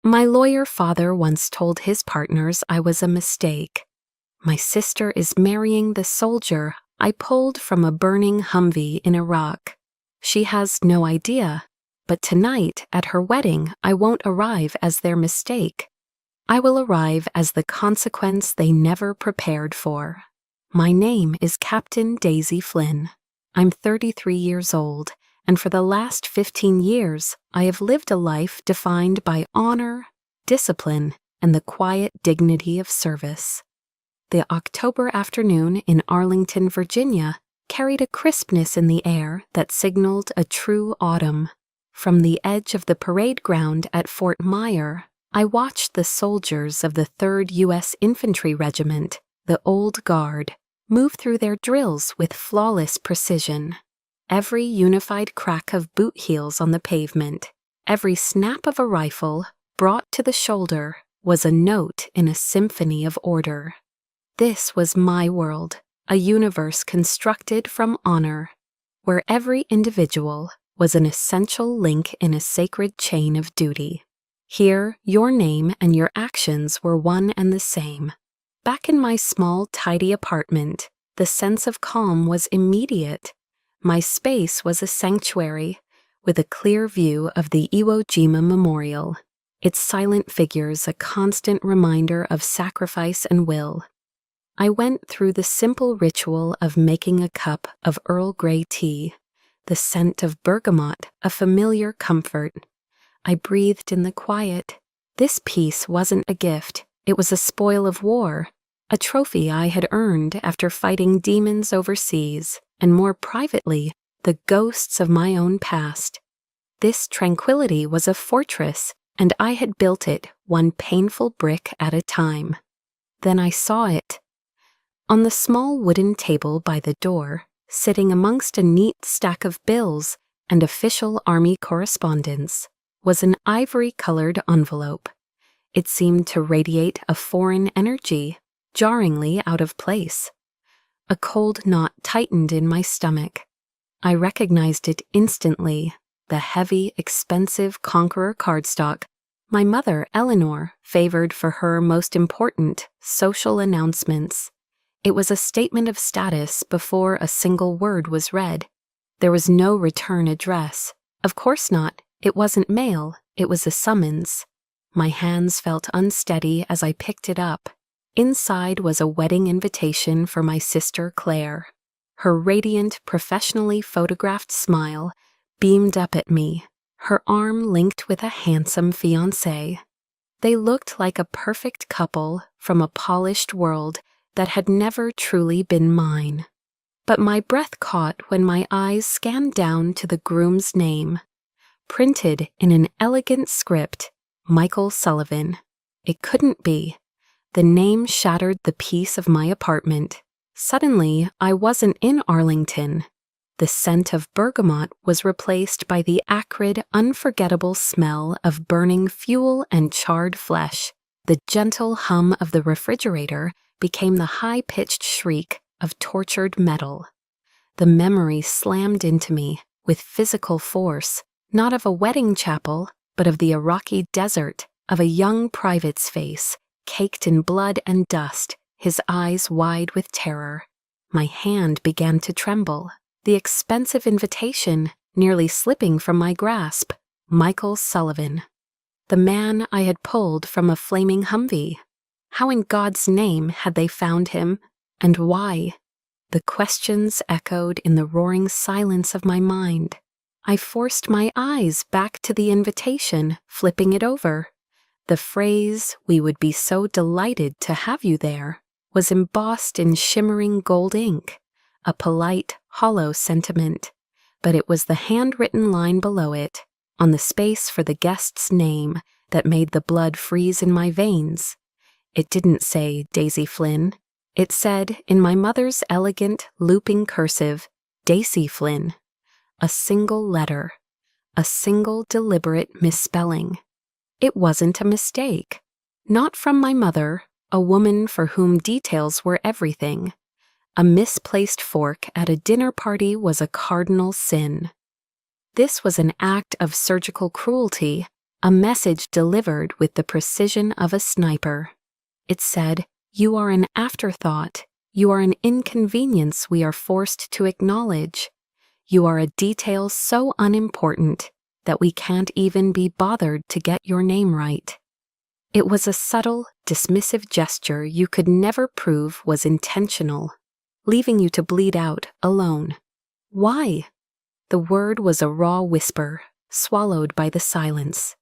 My lawyer father once told his partners I was a mistake. My sister is marrying the soldier I pulled from a burning Humvee in Iraq. She has no idea, but tonight at her wedding I won't arrive as their mistake. I will arrive as the consequence they never prepared for. My name is Captain Daisy Flynn. I'm 33 years old, and for the last 15 years, I have lived a life defined by honor, discipline, and the quiet dignity of service. The October afternoon in Arlington, Virginia, carried a crispness in the air that signaled a true autumn. From the edge of the parade ground at Fort Myer, I watched the soldiers of the 3rd U.S. Infantry Regiment, the Old Guard, move through their drills with flawless precision. Every unified crack of boot heels on the pavement, every snap of a rifle brought to the shoulder was a note in a symphony of order. This was my world, a universe constructed from honor, where every individual was an essential link in a sacred chain of duty. Here, your name and your actions were one and the same. Back in my small, tidy apartment, the sense of calm was immediate. My space was a sanctuary, with a clear view of the Iwo Jima Memorial, its silent figures a constant reminder of sacrifice and will. I went through the simple ritual of making a cup of Earl Grey tea, the scent of bergamot a familiar comfort. I breathed in the quiet. This peace wasn't a gift, it was a spoil of war. A trophy I had earned after fighting demons overseas, and more privately, the ghosts of my own past. This tranquility was a fortress, and I had built it one painful brick at a time. Then I saw it. On the small wooden table by the door, sitting amongst a neat stack of bills and official army correspondence, was an ivory-colored envelope. It seemed to radiate a foreign energy, jarringly out of place. A cold knot tightened in my stomach. I recognized it instantly, the heavy, expensive Conqueror cardstock my mother, Eleanor, favored for her most important social announcements. It was a statement of status before a single word was read. There was no return address. Of course not. It wasn't mail. It was a summons. My hands felt unsteady as I picked it up. Inside was a wedding invitation for my sister Claire. Her radiant, professionally photographed smile beamed up at me, her arm linked with a handsome fiancé. They looked like a perfect couple from a polished world that had never truly been mine. But my breath caught when my eyes scanned down to the groom's name. Printed in an elegant script, Michael Sullivan. It couldn't be. The name shattered the peace of my apartment. Suddenly, I wasn't in Arlington. The scent of bergamot was replaced by the acrid, unforgettable smell of burning fuel and charred flesh. The gentle hum of the refrigerator became the high-pitched shriek of tortured metal. The memory slammed into me with physical force, not of a wedding chapel, but of the Iraqi desert, of a young private's face, caked in blood and dust, his eyes wide with terror. My hand began to tremble, the expensive invitation nearly slipping from my grasp. Michael Sullivan. The man I had pulled from a flaming Humvee. How in God's name had they found him, and why? The questions echoed in the roaring silence of my mind. I forced my eyes back to the invitation, flipping it over. The phrase, "We would be so delighted to have you there," was embossed in shimmering gold ink, a polite, hollow sentiment. But it was the handwritten line below it, on the space for the guest's name, that made the blood freeze in my veins. It didn't say Daisy Flynn. It said, in my mother's elegant, looping cursive, Daisy Flynn. A single letter. A single deliberate misspelling. It wasn't a mistake. Not from my mother, a woman for whom details were everything. A misplaced fork at a dinner party was a cardinal sin. This was an act of surgical cruelty, a message delivered with the precision of a sniper. It said, "You are an afterthought. You are an inconvenience we are forced to acknowledge. You are a detail so unimportant that we can't even be bothered to get your name right." It was a subtle, dismissive gesture you could never prove was intentional, leaving you to bleed out alone. Why? The word was a raw whisper, swallowed by the silence.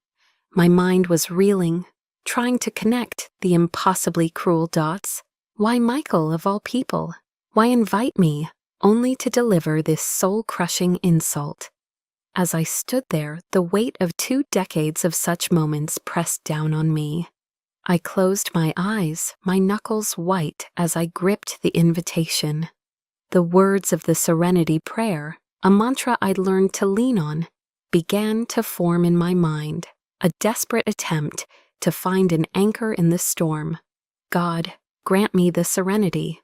My mind was reeling, trying to connect the impossibly cruel dots. Why Michael, of all people? Why invite me, only to deliver this soul-crushing insult? As I stood there, the weight of 2 decades of such moments pressed down on me. I closed my eyes, my knuckles white as I gripped the invitation. The words of the Serenity Prayer, a mantra I'd learned to lean on, began to form in my mind, a desperate attempt to find an anchor in the storm. God, grant me the serenity.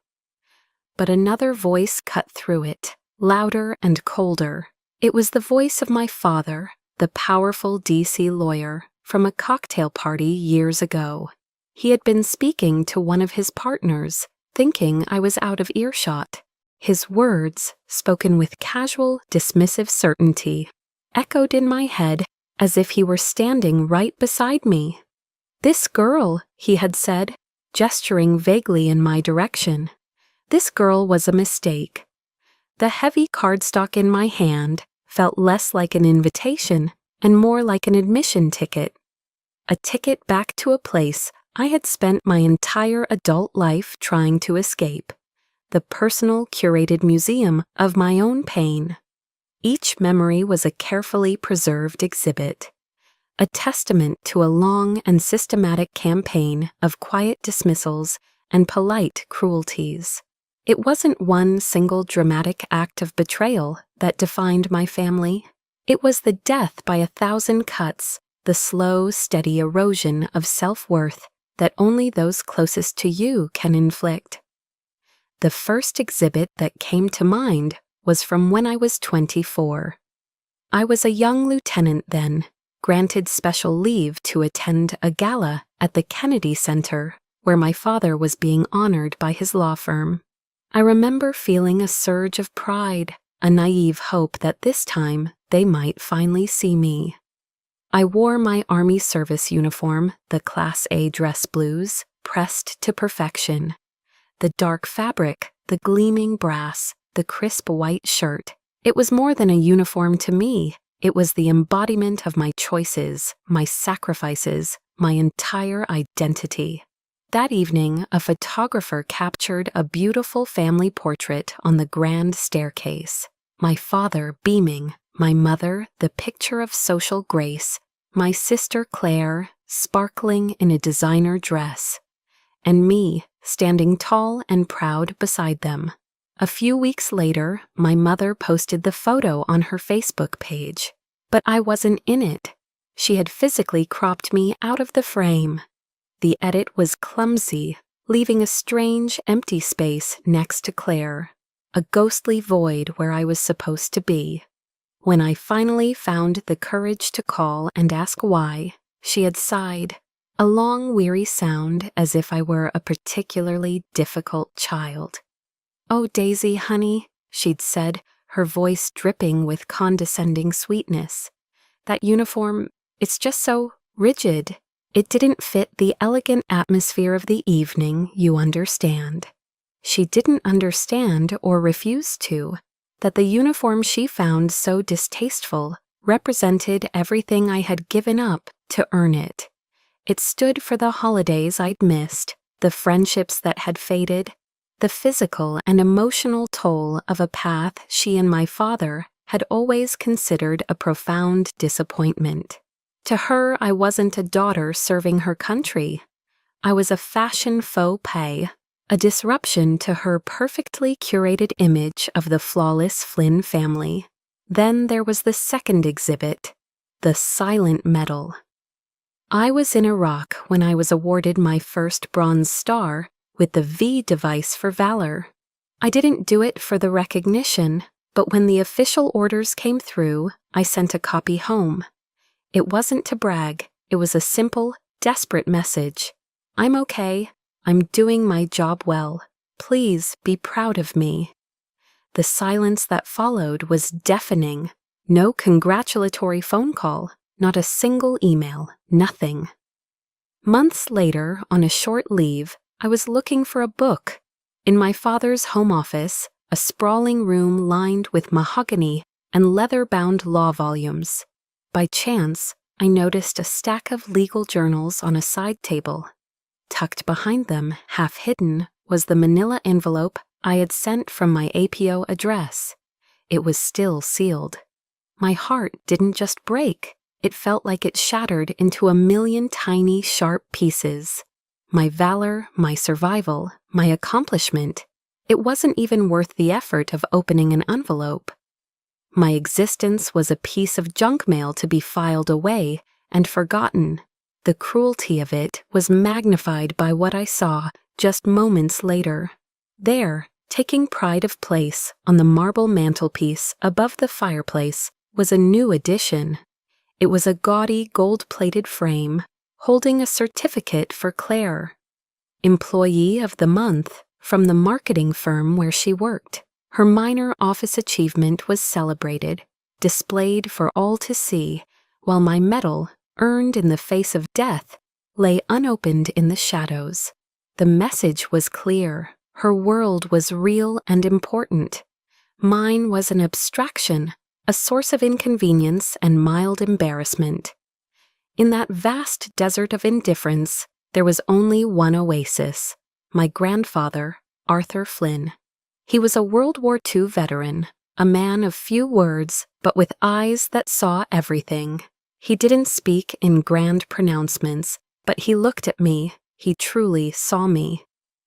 But another voice cut through it, louder and colder. It was the voice of my father, the powerful D.C. lawyer, from a cocktail party years ago. He had been speaking to one of his partners, thinking I was out of earshot. His words, spoken with casual, dismissive certainty, echoed in my head as if he were standing right beside me. "This girl," he had said, gesturing vaguely in my direction. This girl was a mistake. The heavy cardstock in my hand felt less like an invitation and more like an admission ticket. A ticket back to a place I had spent my entire adult life trying to escape. The personal, curated museum of my own pain. Each memory was a carefully preserved exhibit, a testament to a long and systematic campaign of quiet dismissals and polite cruelties. It wasn't one single dramatic act of betrayal that defined my family. It was the death by 1,000 cuts, the slow, steady erosion of self-worth that only those closest to you can inflict. The first exhibit that came to mind was from when I was 24. I was a young lieutenant then, granted special leave to attend a gala at the Kennedy Center, where my father was being honored by his law firm. I remember feeling a surge of pride, a naive hope that this time they might finally see me. I wore my Army service uniform, the Class A dress blues, pressed to perfection. The dark fabric, the gleaming brass, the crisp white shirt. It was more than a uniform to me. It was the embodiment of my choices, my sacrifices, my entire identity. That evening, a photographer captured a beautiful family portrait on the grand staircase. My father beaming, my mother the picture of social grace, my sister Claire sparkling in a designer dress, and me standing tall and proud beside them. A few weeks later, my mother posted the photo on her Facebook page, but I wasn't in it. She had physically cropped me out of the frame. The edit was clumsy, leaving a strange, empty space next to Claire, a ghostly void where I was supposed to be. When I finally found the courage to call and ask why, she had sighed, a long, weary sound as if I were a particularly difficult child. "Oh, Daisy, honey," she'd said, her voice dripping with condescending sweetness. "That uniform, it's just so rigid. It didn't fit the elegant atmosphere of the evening, you understand." She didn't understand, or refuse to, that the uniform she found so distasteful represented everything I had given up to earn it. It stood for the holidays I'd missed, the friendships that had faded, the physical and emotional toll of a path she and my father had always considered a profound disappointment. To her, I wasn't a daughter serving her country. I was a fashion faux pas, a disruption to her perfectly curated image of the flawless Flynn family. Then there was the second exhibit, the silent medal. I was in Iraq when I was awarded my first Bronze Star with the V device for valor. I didn't do it for the recognition, but when the official orders came through, I sent a copy home. It wasn't to brag, it was a simple, desperate message. I'm okay. I'm doing my job well. Please be proud of me. The silence that followed was deafening. No congratulatory phone call, not a single email, nothing. Months later, on a short leave, I was looking for a book. In my father's home office, a sprawling room lined with mahogany and leather-bound law volumes. By chance, I noticed a stack of legal journals on a side table. Tucked behind them, half hidden, was the manila envelope I had sent from my APO address. It was still sealed. My heart didn't just break. It felt like it shattered into a million tiny, sharp pieces. My valor, my survival, my accomplishment. It wasn't even worth the effort of opening an envelope. My existence was a piece of junk mail to be filed away and forgotten. The cruelty of it was magnified by what I saw just moments later. There, taking pride of place on the marble mantelpiece above the fireplace, was a new addition. It was a gaudy gold-plated frame holding a certificate for Claire, Employee of the Month, from the marketing firm where she worked. Her minor office achievement was celebrated, displayed for all to see, while my medal, earned in the face of death, lay unopened in the shadows. The message was clear. Her world was real and important. Mine was an abstraction, a source of inconvenience and mild embarrassment. In that vast desert of indifference, there was only one oasis: my grandfather, Arthur Flynn. He was a World War II veteran, a man of few words, but with eyes that saw everything. He didn't speak in grand pronouncements, but he looked at me. He truly saw me.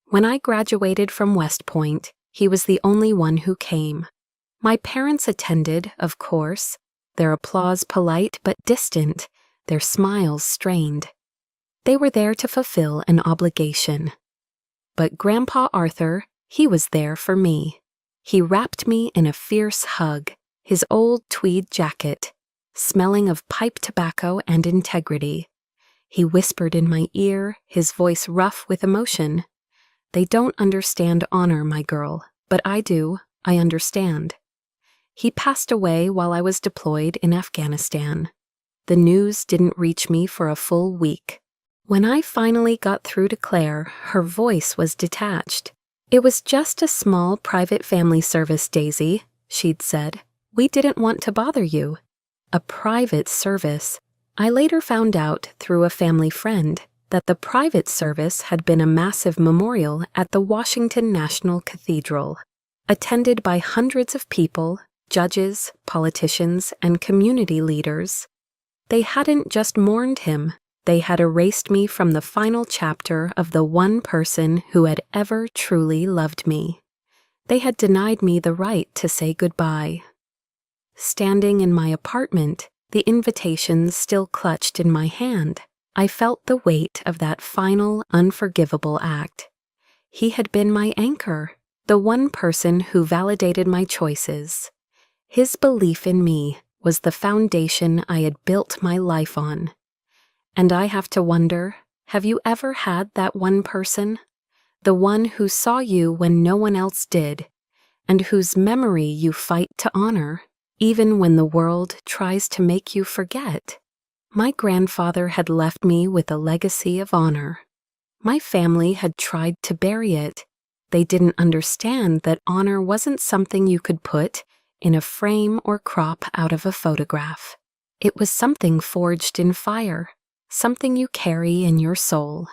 When I graduated from West Point, he was the only one who came. My parents attended, of course, their applause polite but distant, their smiles strained. They were there to fulfill an obligation. But Grandpa Arthur, he was there for me. He wrapped me in a fierce hug, his old tweed jacket, smelling of pipe tobacco and integrity. He whispered in my ear, his voice rough with emotion. "They don't understand honor, my girl, but I do. I understand." He passed away while I was deployed in Afghanistan. The news didn't reach me for a full week. When I finally got through to Claire, her voice was detached. "It was just a small private family service, Daisy," she'd said. "We didn't want to bother you." A private service. I later found out through a family friend that the private service had been a massive memorial at the Washington National Cathedral, attended by hundreds of people, judges, politicians, and community leaders. They hadn't just mourned him, they had erased me from the final chapter of the one person who had ever truly loved me. They had denied me the right to say goodbye. Standing in my apartment, the invitations still clutched in my hand, I felt the weight of that final, unforgivable act. He had been my anchor, the one person who validated my choices. His belief in me was the foundation I had built my life on. And I have to wonder, have you ever had that one person? The one who saw you when no one else did, and whose memory you fight to honor, even when the world tries to make you forget? My grandfather had left me with a legacy of honor. My family had tried to bury it. They didn't understand that honor wasn't something you could put in a frame or crop out of a photograph. It was something forged in fire, something you carry in your soul.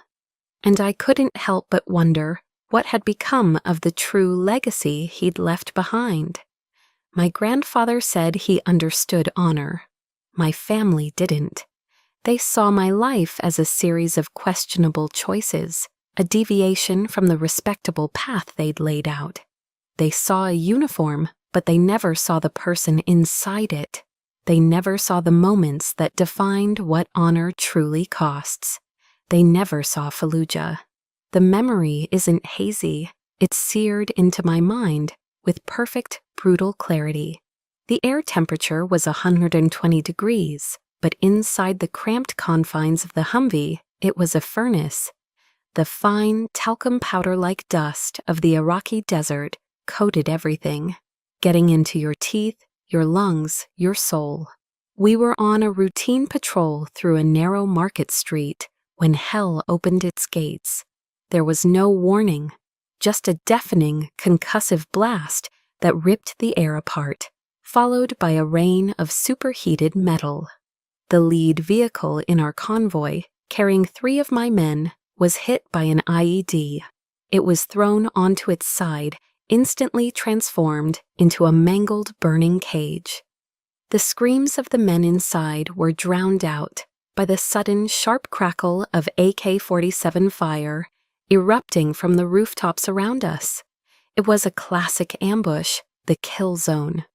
And I couldn't help but wonder what had become of the true legacy he'd left behind. My grandfather said he understood honor. My family didn't. They saw my life as a series of questionable choices, a deviation from the respectable path they'd laid out. They saw a uniform, but they never saw the person inside it. They never saw the moments that defined what honor truly costs. They never saw Fallujah. The memory isn't hazy. It's seared into my mind with perfect, brutal clarity. The air temperature was 120 degrees. but inside the cramped confines of the Humvee, it was a furnace. The fine, talcum powder-like dust of the Iraqi desert coated everything, getting into your teeth, your lungs, your soul. We were on a routine patrol through a narrow market street when hell opened its gates. There was no warning, just a deafening, concussive blast that ripped the air apart, followed by a rain of superheated metal. The lead vehicle in our convoy, carrying 3 of my men, was hit by an IED. It was thrown onto its side, instantly transformed into a mangled, burning cage. The screams of the men inside were drowned out by the sudden, sharp crackle of AK-47 fire erupting from the rooftops around us. It was a classic ambush, the kill zone.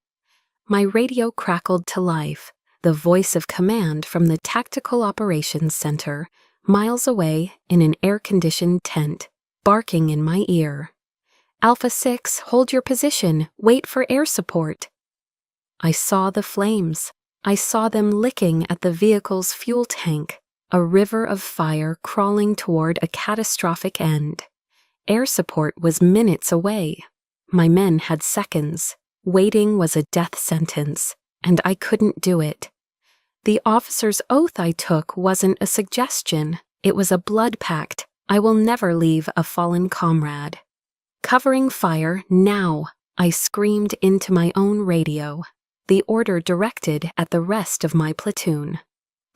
My radio crackled to life, the voice of command from the Tactical Operations Center, miles away in an air-conditioned tent, barking in my ear. Alpha 6, hold your position, wait for air support. I saw the flames. I saw them licking at the vehicle's fuel tank, a river of fire crawling toward a catastrophic end. Air support was minutes away. My men had seconds. Waiting was a death sentence, and I couldn't do it. The officer's oath I took wasn't a suggestion. It was a blood pact. I will never leave a fallen comrade. Covering fire now, I screamed into my own radio, the order directed at the rest of my platoon.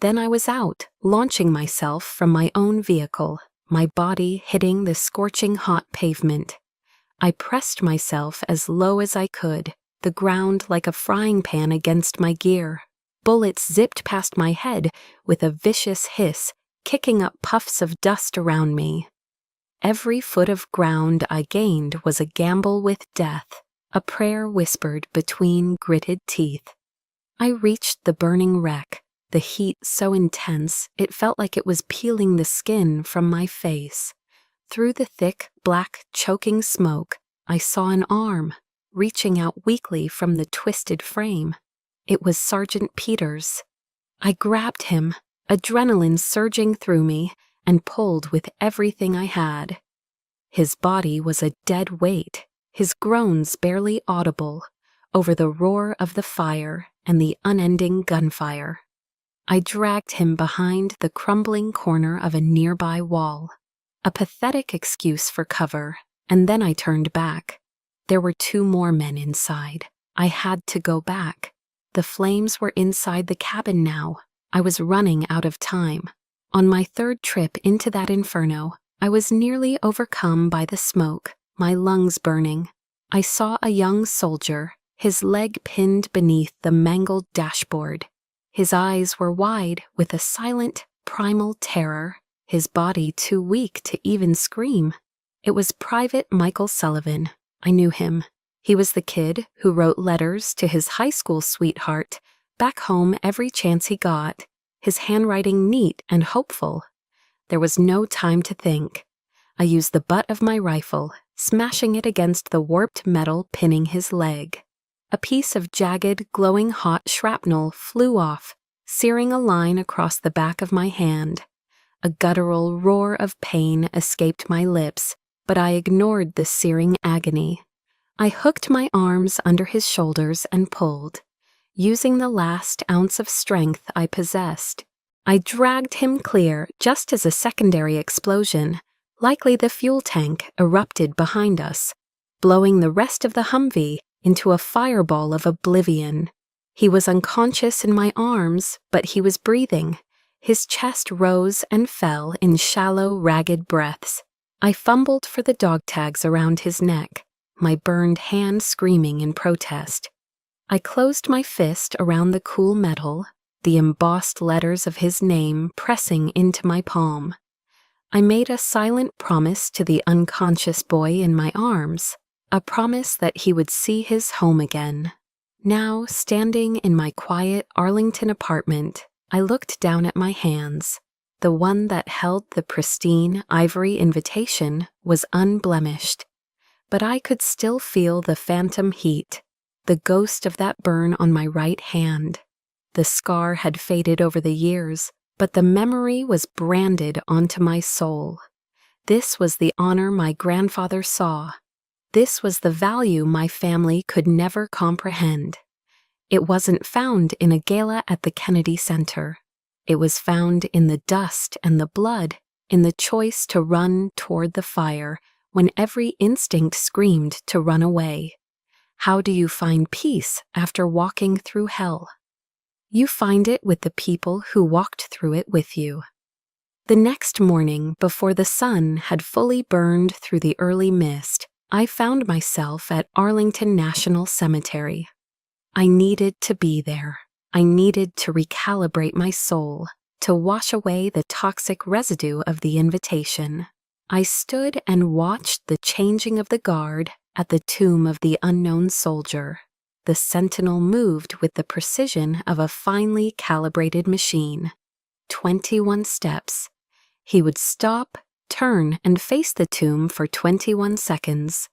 Then I was out, launching myself from my own vehicle, my body hitting the scorching hot pavement. I pressed myself as low as I could, the ground like a frying pan against my gear. Bullets zipped past my head with a vicious hiss, kicking up puffs of dust around me. Every foot of ground I gained was a gamble with death, a prayer whispered between gritted teeth. I reached the burning wreck, the heat so intense it felt like it was peeling the skin from my face. Through the thick, black, choking smoke, I saw an arm, reaching out weakly from the twisted frame. It was Sergeant Peters. I grabbed him, adrenaline surging through me, and pulled with everything I had. His body was a dead weight, his groans barely audible, over the roar of the fire and the unending gunfire. I dragged him behind the crumbling corner of a nearby wall, a pathetic excuse for cover, and then I turned back. There were 2 more men inside. I had to go back. The flames were inside the cabin now. I was running out of time. On my 3rd trip into that inferno, I was nearly overcome by the smoke, my lungs burning. I saw a young soldier, his leg pinned beneath the mangled dashboard. His eyes were wide with a silent, primal terror, his body too weak to even scream. It was Private Michael Sullivan. I knew him. He was the kid who wrote letters to his high school sweetheart back home every chance he got, his handwriting neat and hopeful. There was no time to think. I used the butt of my rifle, smashing it against the warped metal pinning his leg. A piece of jagged, glowing hot shrapnel flew off, searing a line across the back of my hand. A guttural roar of pain escaped my lips, but I ignored the searing agony. I hooked my arms under his shoulders and pulled. Using the last ounce of strength I possessed, I dragged him clear just as a secondary explosion, likely the fuel tank, erupted behind us, blowing the rest of the Humvee into a fireball of oblivion. He was unconscious in my arms, but he was breathing. His chest rose and fell in shallow, ragged breaths. I fumbled for the dog tags around his neck, my burned hand screaming in protest. I closed my fist around the cool metal, the embossed letters of his name pressing into my palm. I made a silent promise to the unconscious boy in my arms, a promise that he would see his home again. Now, standing in my quiet Arlington apartment, I looked down at my hands. The one that held the pristine ivory invitation was unblemished, but I could still feel the phantom heat, the ghost of that burn on my right hand. The scar had faded over the years, but the memory was branded onto my soul. This was the honor my grandfather saw. This was the value my family could never comprehend. It wasn't found in a gala at the Kennedy Center. It was found in the dust and the blood, in the choice to run toward the fire when every instinct screamed to run away. How do you find peace after walking through hell? You find it with the people who walked through it with you. The next morning, before the sun had fully burned through the early mist, I found myself at Arlington National Cemetery. I needed to be there. I needed to recalibrate my soul, to wash away the toxic residue of the invitation. I stood and watched the changing of the guard at the tomb of the unknown soldier. The sentinel moved with the precision of a finely calibrated machine. 21 steps. He would stop, turn, and face the tomb for 21 seconds.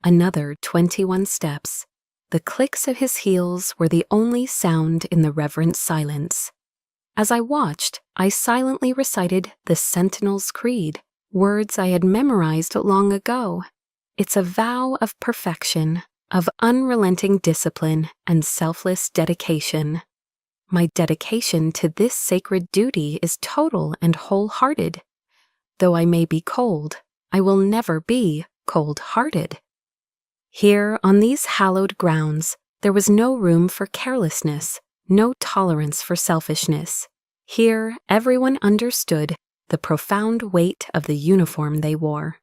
Another 21 steps. The clicks of his heels were the only sound in the reverent silence. As I watched, I silently recited the Sentinel's Creed, words I had memorized long ago. It's a vow of perfection, of unrelenting discipline and selfless dedication. My dedication to this sacred duty is total and wholehearted. Though I may be cold, I will never be cold-hearted. Here, on these hallowed grounds, there was no room for carelessness, no tolerance for selfishness. Here, everyone understood the profound weight of the uniform they wore.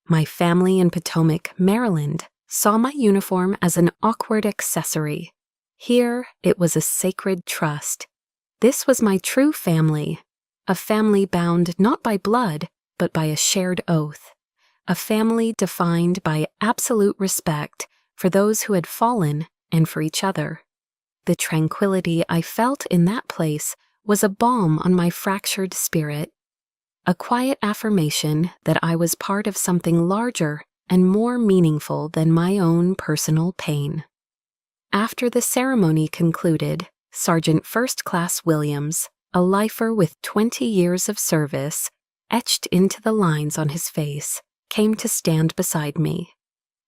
My family in Potomac, Maryland, saw my uniform as an awkward accessory. Here, it was a sacred trust. This was my true family, a family bound not by blood, but by a shared oath, a family defined by absolute respect for those who had fallen and for each other. The tranquility I felt in that place was a balm on my fractured spirit, a quiet affirmation that I was part of something larger and more meaningful than my own personal pain. After the ceremony concluded, Sergeant First Class Williams, a lifer with 20 years of service, etched into the lines on his face, came to stand beside me.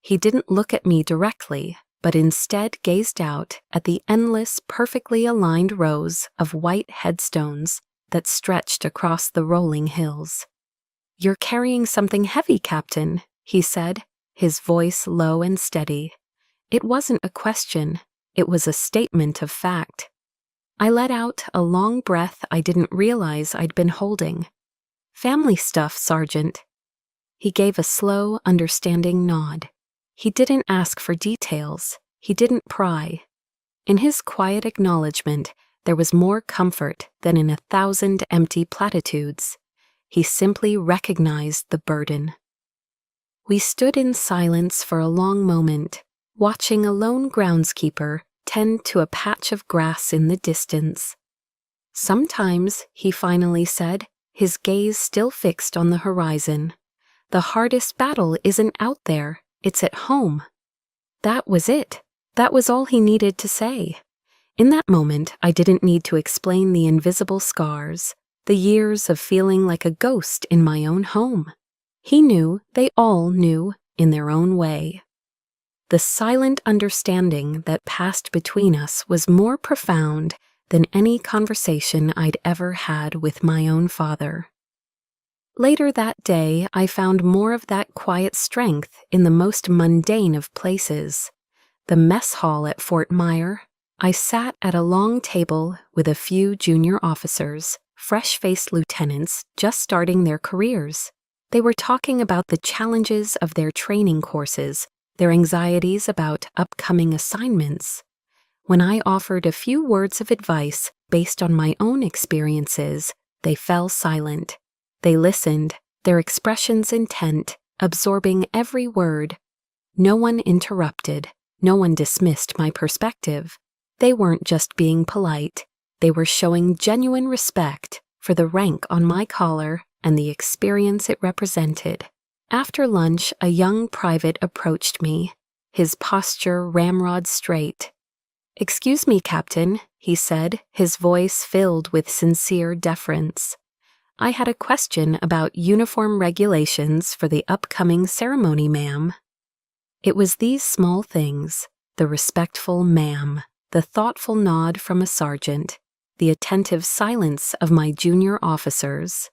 He didn't look at me directly, but instead gazed out at the endless, perfectly aligned rows of white headstones that stretched across the rolling hills. "You're carrying something heavy, Captain," he said, his voice low and steady. It wasn't a question, it was a statement of fact. I let out a long breath I didn't realize I'd been holding. "Family stuff, Sergeant." He gave a slow, understanding nod. He didn't ask for details. He didn't pry. In his quiet acknowledgement, there was more comfort than in 1,000 empty platitudes. He simply recognized the burden. We stood in silence for a long moment, watching a lone groundskeeper tend to a patch of grass in the distance. "Sometimes," he finally said, his gaze still fixed on the horizon, "the hardest battle isn't out there, it's at home." That was it. That was all he needed to say. In that moment, I didn't need to explain the invisible scars, the years of feeling like a ghost in my own home. He knew, they all knew, in their own way. The silent understanding that passed between us was more profound than any conversation I'd ever had with my own father. Later that day, I found more of that quiet strength in the most mundane of places. The mess hall at Fort Myer. I sat at a long table with a few junior officers, fresh-faced lieutenants just starting their careers. They were talking about the challenges of their training courses, their anxieties about upcoming assignments. When I offered a few words of advice based on my own experiences, they fell silent. They listened, their expressions intent, absorbing every word. No one interrupted. No one dismissed my perspective. They weren't just being polite. They were showing genuine respect for the rank on my collar and the experience it represented. After lunch, a young private approached me, his posture ramrod straight. "Excuse me, Captain," he said, his voice filled with sincere deference. "I had a question about uniform regulations for the upcoming ceremony, ma'am." It was these small things, the respectful ma'am, the thoughtful nod from a sergeant, the attentive silence of my junior officers.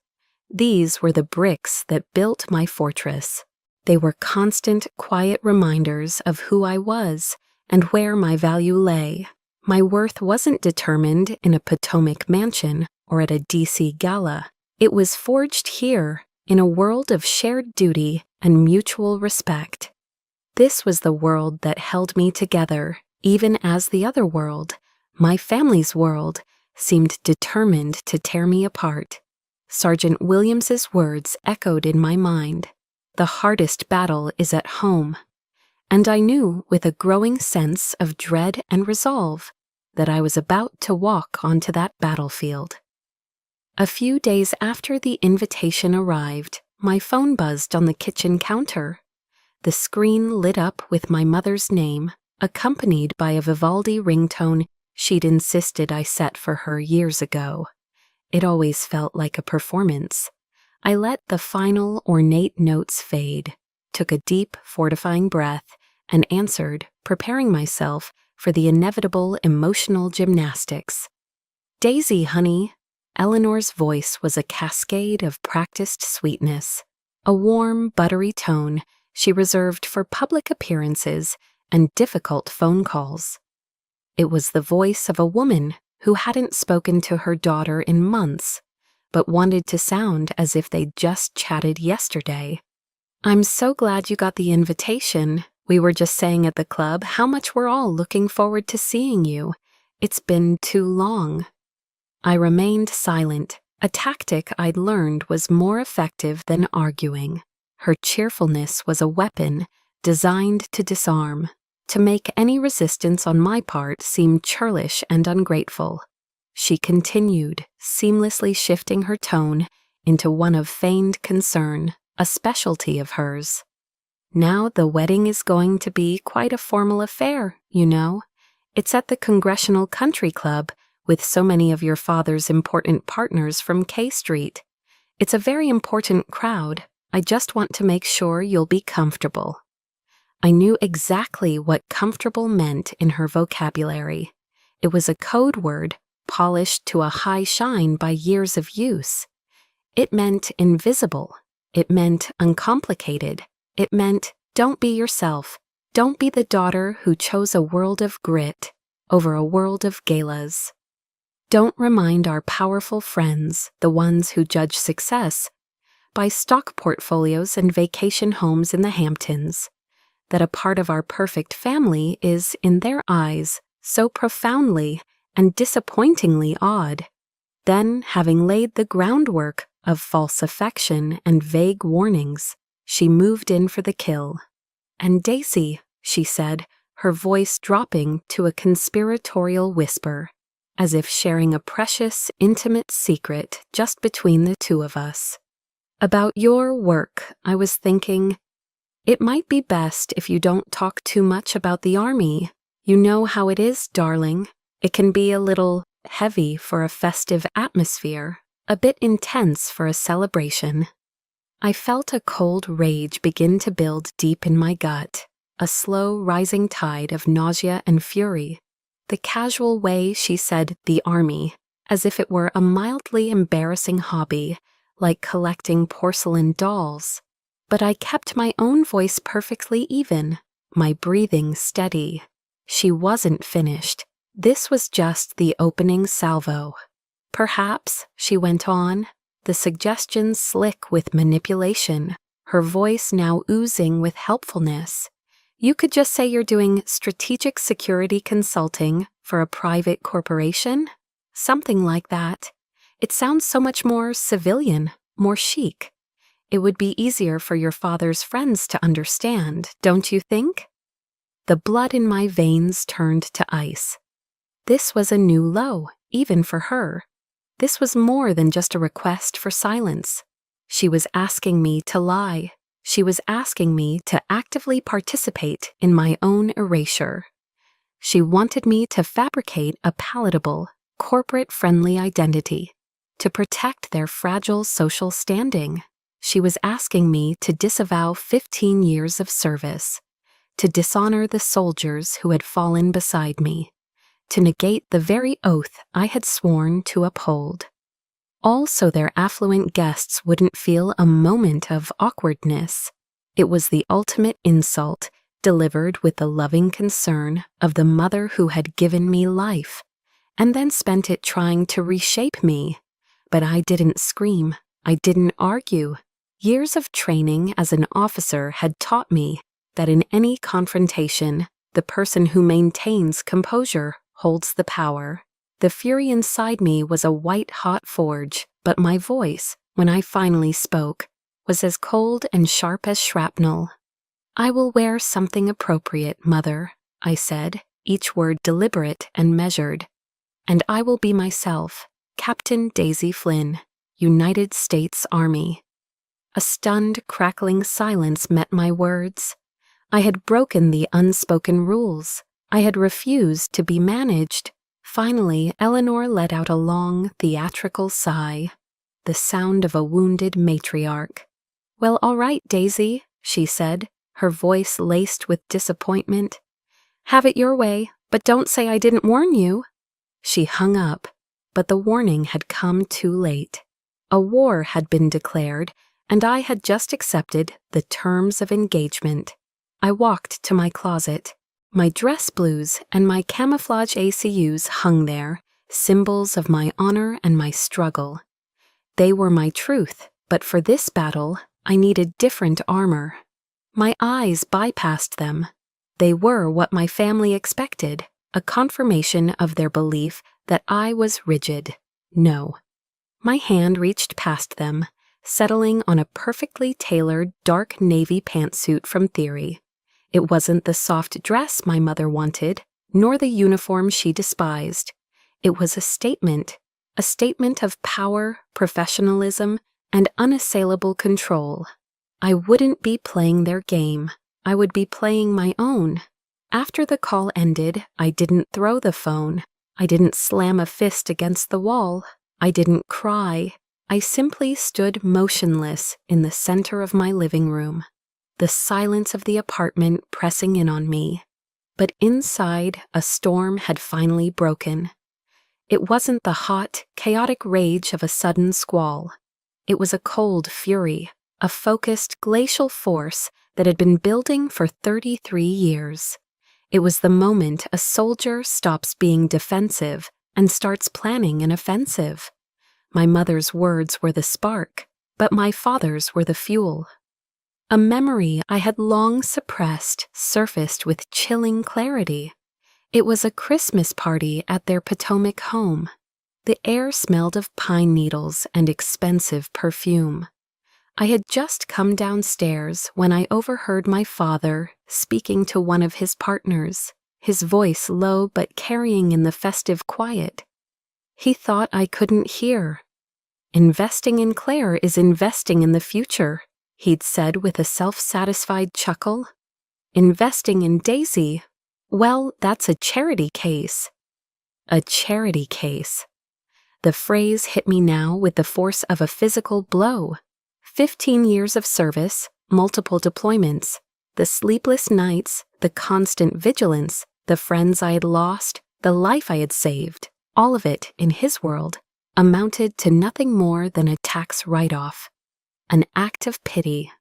These were the bricks that built my fortress. They were constant, quiet reminders of who I was and where my value lay. My worth wasn't determined in a Potomac mansion or at a DC gala. It was forged here, in a world of shared duty and mutual respect. This was the world that held me together, even as the other world, my family's world, seemed determined to tear me apart. Sergeant Williams's words echoed in my mind. The hardest battle is at home. And I knew, with a growing sense of dread and resolve, that I was about to walk onto that battlefield. A few days after the invitation arrived, my phone buzzed on the kitchen counter. The screen lit up with my mother's name, accompanied by a Vivaldi ringtone she'd insisted I set for her years ago. It always felt like a performance. I let the final ornate notes fade, took a deep, fortifying breath, and answered, preparing myself for the inevitable emotional gymnastics. "Daisy, honey." Eleanor's voice was a cascade of practiced sweetness, a warm, buttery tone she reserved for public appearances and difficult phone calls. It was the voice of a woman who hadn't spoken to her daughter in months, but wanted to sound as if they'd just chatted yesterday. "I'm so glad you got the invitation. We were just saying at the club how much we're all looking forward to seeing you. It's been too long." I remained silent. A tactic I'd learned was more effective than arguing. Her cheerfulness was a weapon designed to disarm, to make any resistance on my part seem churlish and ungrateful. She continued, seamlessly shifting her tone into one of feigned concern, a specialty of hers. "Now the wedding is going to be quite a formal affair, you know. It's at the Congressional Country Club, with so many of your father's important partners from K Street. It's a very important crowd. I just want to make sure you'll be comfortable." I knew exactly what comfortable meant in her vocabulary. It was a code word, polished to a high shine by years of use. It meant invisible. It meant uncomplicated. It meant don't be yourself. Don't be the daughter who chose a world of grit over a world of galas. Don't remind our powerful friends, the ones who judge success, by stock portfolios and vacation homes in the Hamptons, that a part of our perfect family is, in their eyes, so profoundly and disappointingly odd. Then, having laid the groundwork of false affection and vague warnings, she moved in for the kill. "And Daisy," she said, her voice dropping to a conspiratorial whisper, as if sharing a precious, intimate secret just between the two of us. "About your work, I was thinking, it might be best if you don't talk too much about the army. You know how it is, darling. It can be a little heavy for a festive atmosphere, a bit intense for a celebration." I felt a cold rage begin to build deep in my gut, a slow rising tide of nausea and fury. The casual way she said the army, as if it were a mildly embarrassing hobby, like collecting porcelain dolls. But I kept my own voice perfectly even, my breathing steady. She wasn't finished. This was just the opening salvo. "Perhaps," she went on, the suggestion slick with manipulation, her voice now oozing with helpfulness, "you could just say you're doing strategic security consulting for a private corporation? Something like that. It sounds so much more civilian, more chic. It would be easier for your father's friends to understand, don't you think?" The blood in my veins turned to ice. This was a new low, even for her. This was more than just a request for silence. She was asking me to lie. She was asking me to actively participate in my own erasure. She wanted me to fabricate a palatable, corporate-friendly identity to protect their fragile social standing. She was asking me to disavow 15 years of service, to dishonor the soldiers who had fallen beside me, to negate the very oath I had sworn to uphold. All so their affluent guests wouldn't feel a moment of awkwardness. It was the ultimate insult, delivered with the loving concern of the mother who had given me life, and then spent it trying to reshape me. But I didn't scream. I didn't argue. Years of training as an officer had taught me that in any confrontation, the person who maintains composure holds the power. The fury inside me was a white-hot forge, but my voice, when I finally spoke, was as cold and sharp as shrapnel. "I will wear something appropriate, Mother," I said, each word deliberate and measured. "And I will be myself, Captain Daisy Flynn, United States Army." A stunned, crackling silence met my words. I had broken the unspoken rules. I had refused to be managed. Finally, Eleanor let out a long, theatrical sigh, the sound of a wounded matriarch. "Well, all right, Daisy," she said, her voice laced with disappointment. "Have it your way, but don't say I didn't warn you." She hung up, but the warning had come too late. A war had been declared, and I had just accepted the terms of engagement. I walked to my closet. My dress blues and my camouflage ACUs hung there, symbols of my honor and my struggle. They were my truth, but for this battle, I needed different armor. My eyes bypassed them. They were what my family expected, a confirmation of their belief that I was rigid. No. My hand reached past them, settling on a perfectly tailored dark navy pantsuit from Theory. It wasn't the soft dress my mother wanted, nor the uniform she despised. It was a statement of power, professionalism, and unassailable control. I wouldn't be playing their game. I would be playing my own. After the call ended, I didn't throw the phone. I didn't slam a fist against the wall. I didn't cry. I simply stood motionless in the center of my living room, the silence of the apartment pressing in on me. But inside, a storm had finally broken. It wasn't the hot, chaotic rage of a sudden squall. It was a cold fury, a focused glacial force that had been building for 33 years. It was the moment a soldier stops being defensive and starts planning an offensive. My mother's words were the spark, but my father's were the fuel. A memory I had long suppressed surfaced with chilling clarity. It was a Christmas party at their Potomac home. The air smelled of pine needles and expensive perfume. I had just come downstairs when I overheard my father speaking to one of his partners, his voice low but carrying in the festive quiet. He thought I couldn't hear. "Investing in Claire is investing in the future," he'd said with a self-satisfied chuckle. "Investing in Daisy, well, that's a charity case." A charity case. The phrase hit me now with the force of a physical blow. 15 years of service, multiple deployments, the sleepless nights, the constant vigilance, the friends I had lost, the life I had saved, all of it, in his world, amounted to nothing more than a tax write-off. An act of pity,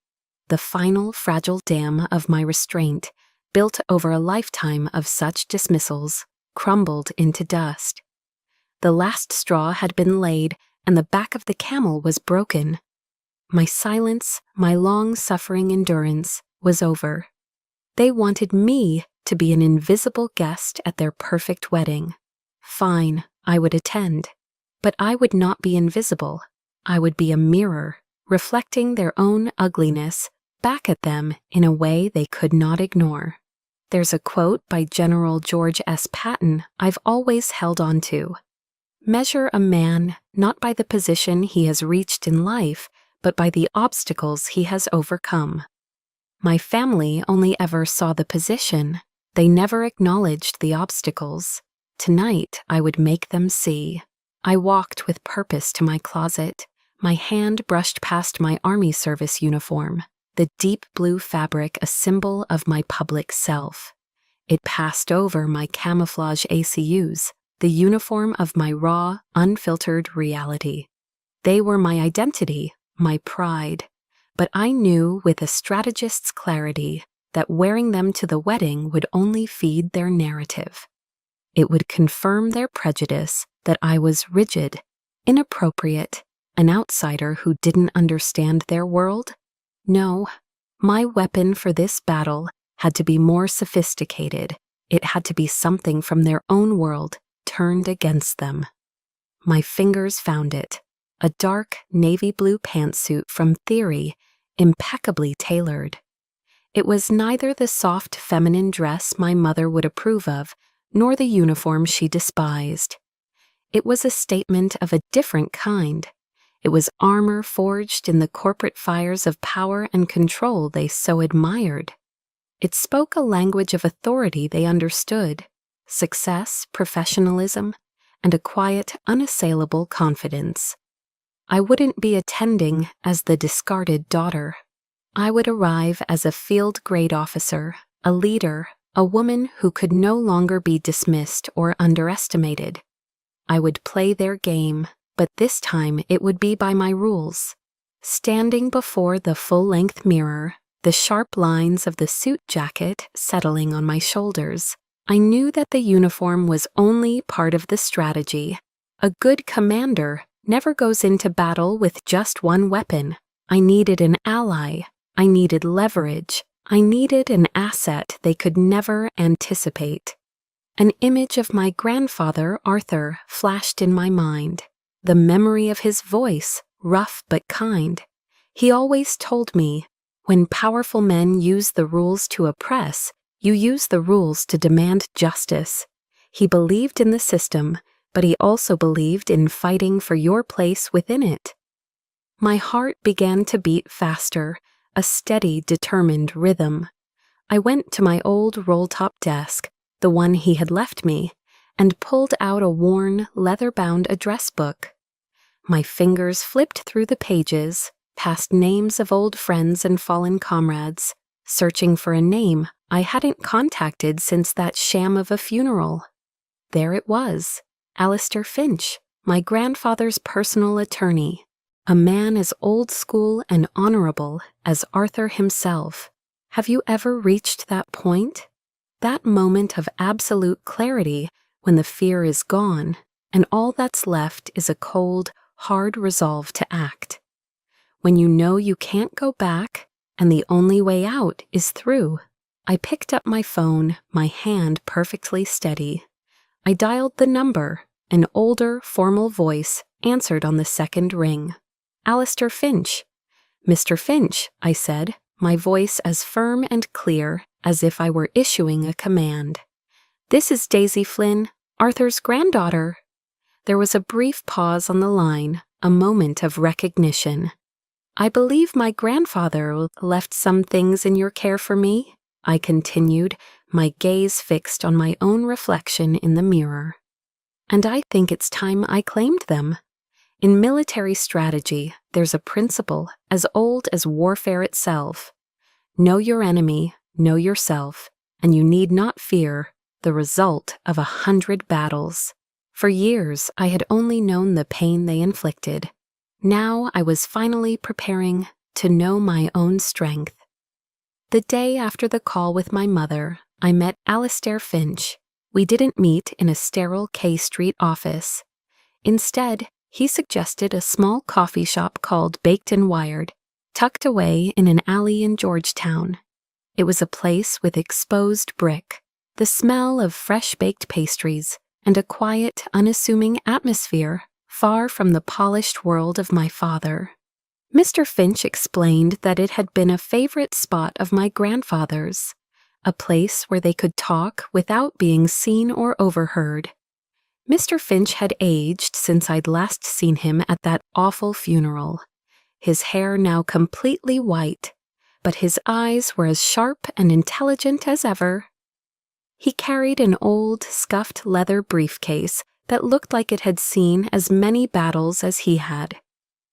the final fragile dam of my restraint, built over a lifetime of such dismissals, crumbled into dust. The last straw had been laid, and the back of the camel was broken. My silence, my long-suffering endurance, was over. They wanted me to be an invisible guest at their perfect wedding. Fine, I would attend. But I would not be invisible. I would be a mirror, reflecting their own ugliness back at them in a way they could not ignore. There's a quote by General George S. Patton I've always held on to. "Measure a man not by the position he has reached in life, but by the obstacles he has overcome." My family only ever saw the position. They never acknowledged the obstacles. Tonight, I would make them see. I walked with purpose to my closet. My hand brushed past my army service uniform, the deep blue fabric a symbol of my public self. It passed over my camouflage ACUs, the uniform of my raw, unfiltered reality. They were my identity, my pride. But I knew with a strategist's clarity that wearing them to the wedding would only feed their narrative. It would confirm their prejudice that I was rigid, inappropriate, an outsider who didn't understand their world. No, my weapon for this battle had to be more sophisticated. It had to be something from their own world turned against them. My fingers found it, a dark navy blue pantsuit from Theory, impeccably tailored. It was neither the soft feminine dress my mother would approve of, nor the uniform she despised. It was a statement of a different kind. It was armor forged in the corporate fires of power and control they so admired. It spoke a language of authority they understood, success, professionalism, and a quiet, unassailable confidence. I wouldn't be attending as the discarded daughter. I would arrive as a field-grade officer, a leader, a woman who could no longer be dismissed or underestimated. I would play their game, but this time it would be by my rules. Standing before the full-length mirror, the sharp lines of the suit jacket settling on my shoulders, I knew that the uniform was only part of the strategy. A good commander never goes into battle with just one weapon. I needed an ally. I needed leverage. I needed an asset they could never anticipate. An image of my grandfather, Arthur, flashed in my mind. The memory of his voice, rough but kind. He always told me, when powerful men use the rules to oppress, you use the rules to demand justice. He believed in the system, but he also believed in fighting for your place within it. My heart began to beat faster, a steady, determined rhythm. I went to my old roll-top desk, the one he had left me, and pulled out a worn, leather-bound address book. My fingers flipped through the pages, past names of old friends and fallen comrades, searching for a name I hadn't contacted since that sham of a funeral. There it was, Alistair Finch, my grandfather's personal attorney, a man as old school and honorable as Arthur himself. Have you ever reached that point? That moment of absolute clarity when the fear is gone and all that's left is a cold, hard resolve to act. When you know you can't go back and the only way out is through. I picked up my phone, my hand perfectly steady. I dialed the number. An older, formal voice answered on the second ring. Alistair Finch. Mr. Finch, I said, my voice as firm and clear as if I were issuing a command. This is Daisy Flynn, Arthur's granddaughter. There was a brief pause on the line, a moment of recognition. I believe my grandfather left some things in your care for me, I continued, my gaze fixed on my own reflection in the mirror. And I think it's time I claimed them. In military strategy, there's a principle as old as warfare itself. Know your enemy, know yourself, and you need not fear the result of 100 battles. For years, I had only known the pain they inflicted. Now I was finally preparing to know my own strength. The day after the call with my mother, I met Alistair Finch. We didn't meet in a sterile K Street office. Instead, he suggested a small coffee shop called Baked and Wired, tucked away in an alley in Georgetown. It was a place with exposed brick, the smell of fresh-baked pastries, and a quiet, unassuming atmosphere far from the polished world of my father. Mr. Finch explained that it had been a favorite spot of my grandfather's, a place where they could talk without being seen or overheard. Mr. Finch had aged since I'd last seen him at that awful funeral, his hair now completely white, but his eyes were as sharp and intelligent as ever. He carried an old, scuffed leather briefcase that looked like it had seen as many battles as he had.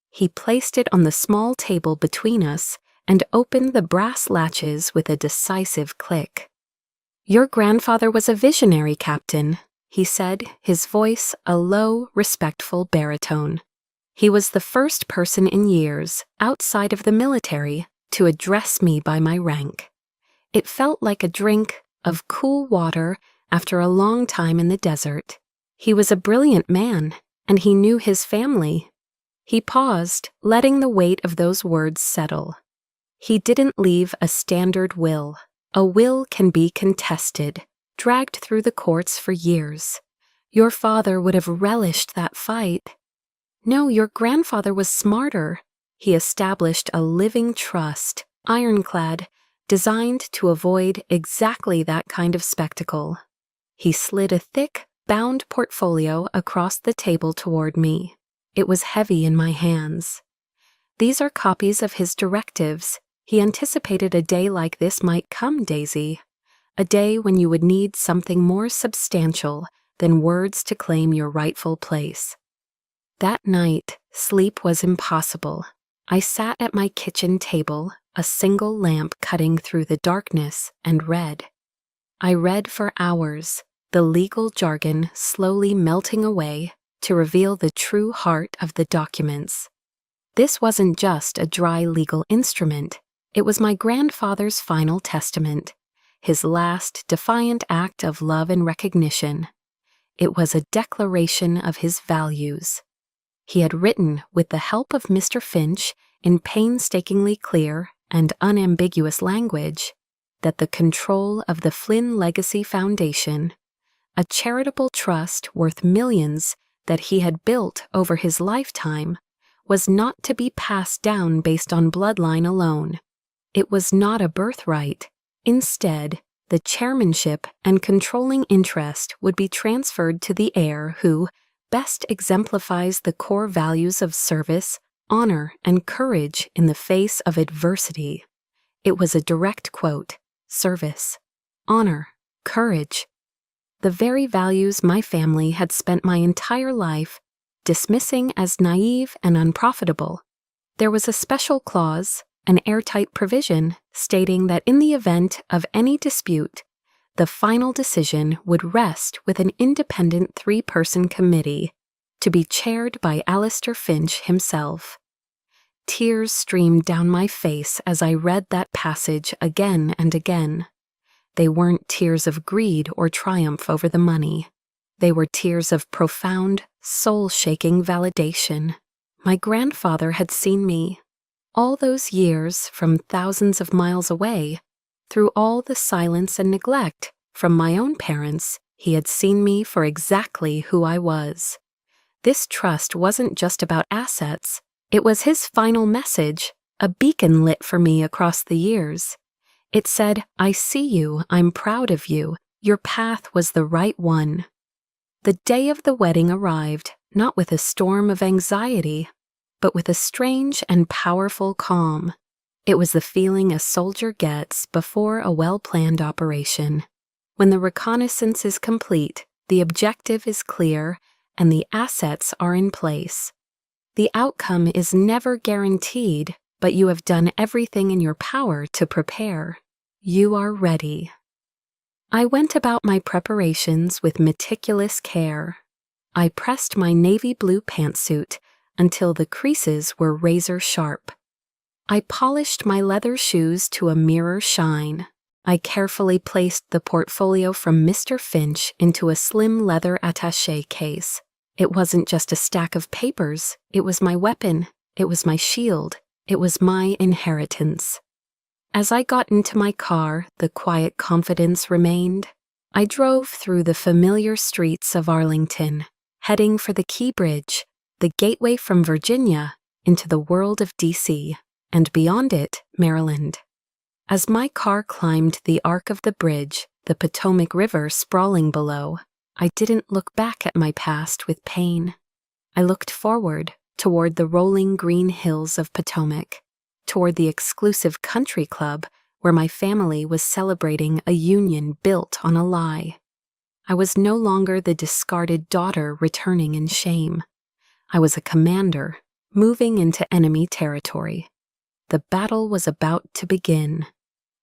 He placed it on the small table between us and opened the brass latches with a decisive click. "Your grandfather was a visionary, Captain," he said, his voice a low, respectful baritone. "He was the first person in years, outside of the military, to address me by my rank. It felt like a drink of cool water after a long time in the desert. He was a brilliant man, and he knew his family." He paused, letting the weight of those words settle. "He didn't leave a standard will. A will can be contested, dragged through the courts for years. Your father would have relished that fight. No, your grandfather was smarter. He established a living trust, ironclad, designed to avoid exactly that kind of spectacle." He slid a thick, bound portfolio across the table toward me. It was heavy in my hands. "These are copies of his directives. He anticipated a day like this might come, Daisy. A day when you would need something more substantial than words to claim your rightful place." That night, sleep was impossible. I sat at my kitchen table, a single lamp cutting through the darkness, and read. I read for hours, the legal jargon slowly melting away to reveal the true heart of the documents. This wasn't just a dry legal instrument. It was my grandfather's final testament, his last defiant act of love and recognition. It was a declaration of his values. He had written, with the help of Mr. Finch, in painstakingly clear and unambiguous language, that the control of the Flynn Legacy Foundation, a charitable trust worth millions that he had built over his lifetime, was not to be passed down based on bloodline alone. It was not a birthright. Instead, the chairmanship and controlling interest would be transferred to the heir who best exemplifies the core values of service, honor, and courage in the face of adversity. It was a direct quote: service, honor, courage. The very values my family had spent my entire life dismissing as naive and unprofitable. There was a special clause, an airtight provision, stating that in the event of any dispute, the final decision would rest with an independent 3-person committee to be chaired by Alistair Finch himself. Tears streamed down my face as I read that passage again and again. They weren't tears of greed or triumph over the money. They were tears of profound, soul-shaking validation. My grandfather had seen me, all those years from thousands of miles away, through all the silence and neglect from my own parents. He had seen me for exactly who I was. This trust wasn't just about assets. It was his final message, a beacon lit for me across the years. It said, "I see you, I'm proud of you, your path was the right one." The day of the wedding arrived, not with a storm of anxiety, but with a strange and powerful calm. It was the feeling a soldier gets before a well-planned operation. When the reconnaissance is complete, the objective is clear, and the assets are in place. The outcome is never guaranteed, but you have done everything in your power to prepare. You are ready. I went about my preparations with meticulous care. I pressed my navy blue pantsuit until the creases were razor sharp. I polished my leather shoes to a mirror shine. I carefully placed the portfolio from Mr. Finch into a slim leather attaché case. It wasn't just a stack of papers. It was my weapon. It was my shield. It was my inheritance. As I got into my car, the quiet confidence remained. I drove through the familiar streets of Arlington, heading for the Key Bridge, the gateway from Virginia into the world of D.C., and beyond it, Maryland. As my car climbed the arc of the bridge, the Potomac River sprawling below, I didn't look back at my past with pain. I looked forward, toward the rolling green hills of Potomac, toward the exclusive country club where my family was celebrating a union built on a lie. I was no longer the discarded daughter returning in shame. I was a commander, moving into enemy territory. The battle was about to begin.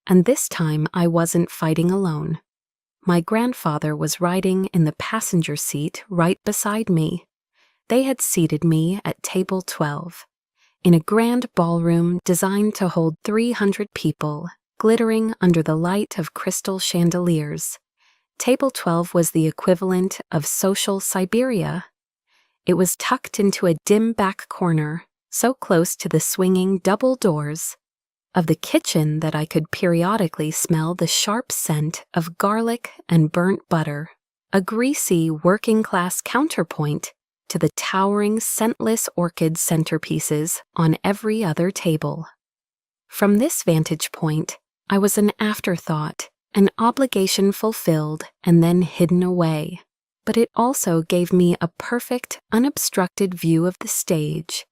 And this time I wasn't fighting alone. My grandfather was riding in the passenger seat right beside me. They had seated me at table 12, in a grand ballroom designed to hold 300 people, glittering under the light of crystal chandeliers. Table 12 was the equivalent of social Siberia. It was tucked into a dim back corner, so close to the swinging double doors of the kitchen that I could periodically smell the sharp scent of garlic and burnt butter, a greasy working-class counterpoint to the towering scentless orchid centerpieces on every other table. From this vantage point, I was an afterthought, an obligation fulfilled and then hidden away, but it also gave me a perfect, unobstructed view of the stage,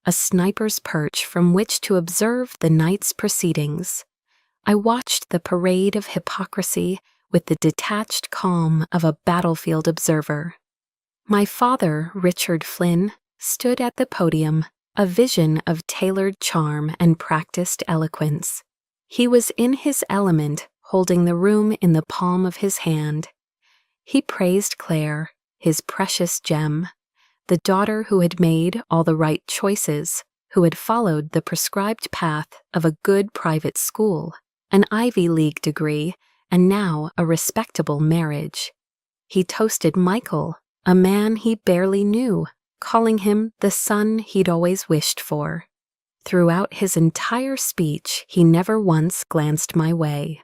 a sniper's perch from which to observe the night's proceedings. I watched the parade of hypocrisy with the detached calm of a battlefield observer. My father, Richard Flynn, stood at the podium, a vision of tailored charm and practiced eloquence. He was in his element, holding the room in the palm of his hand. He praised Claire, his precious gem, the daughter who had made all the right choices, who had followed the prescribed path of a good private school, an Ivy League degree, and now a respectable marriage. He toasted Michael, a man he barely knew, calling him the son he'd always wished for. Throughout his entire speech, he never once glanced my way.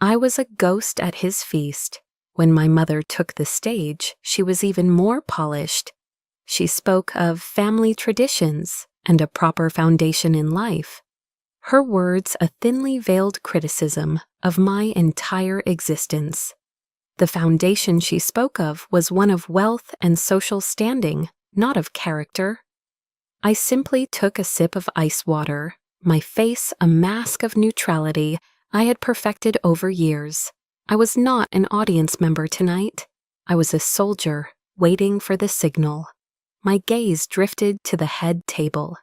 I was a ghost at his feast. When my mother took the stage, she was even more polished. She spoke of family traditions and a proper foundation in life. Her words a thinly veiled criticism of my entire existence. The foundation she spoke of was one of wealth and social standing, not of character. I simply took a sip of ice water, my face a mask of neutrality I had perfected over years. I was not an audience member tonight. I was a soldier, waiting for the signal. My gaze drifted to the head table.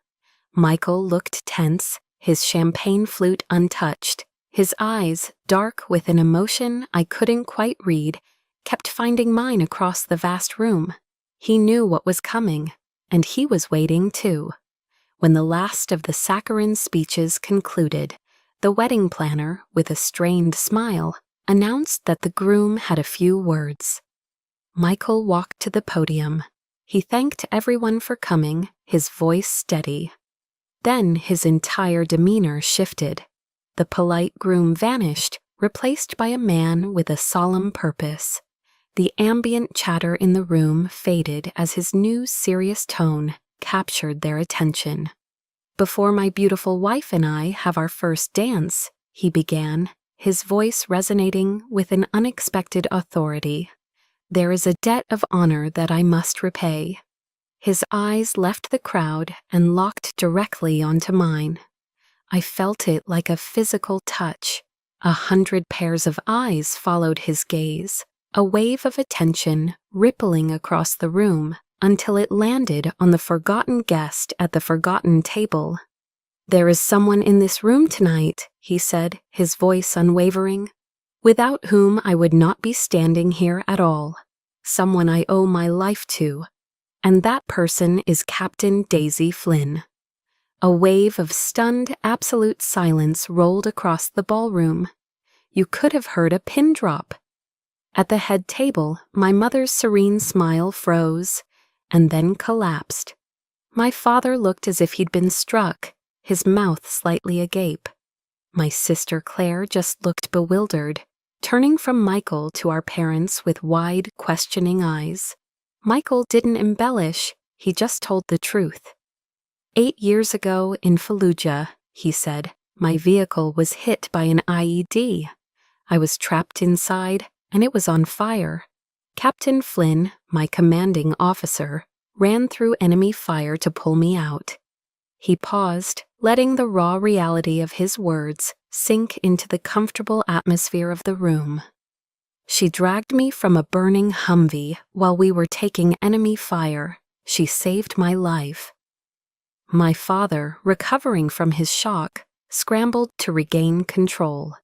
Michael looked tense, his champagne flute untouched. His eyes, dark with an emotion I couldn't quite read, kept finding mine across the vast room. He knew what was coming, and he was waiting too. When the last of the saccharine speeches concluded, the wedding planner, with a strained smile, announced that the groom had a few words. Michael walked to the podium. He thanked everyone for coming, his voice steady. Then his entire demeanor shifted. The polite groom vanished, replaced by a man with a solemn purpose. The ambient chatter in the room faded as his new serious tone captured their attention. "Before my beautiful wife and I have our first dance," he began, his voice resonating with an unexpected authority, "there is a debt of honor that I must repay." His eyes left the crowd and locked directly onto mine. I felt it like a physical touch. 100 pairs of eyes followed his gaze, a wave of attention rippling across the room until it landed on the forgotten guest at the forgotten table. "There is someone in this room tonight," he said, his voice unwavering, "without whom I would not be standing here at all. Someone I owe my life to, and that person is Captain Daisy Flynn." A wave of stunned, absolute silence rolled across the ballroom. You could have heard a pin drop. At the head table, my mother's serene smile froze and then collapsed. My father looked as if he'd been struck, his mouth slightly agape. My sister Claire just looked bewildered, turning from Michael to our parents with wide, questioning eyes. Michael didn't embellish, he just told the truth. 8 years ago in Fallujah, he said, my vehicle was hit by an IED. I was trapped inside, and it was on fire. Captain Flynn, my commanding officer, ran through enemy fire to pull me out. He paused, letting the raw reality of his words sink into the comfortable atmosphere of the room. She dragged me from a burning Humvee while we were taking enemy fire. She saved my life. My father, recovering from his shock, scrambled to regain control.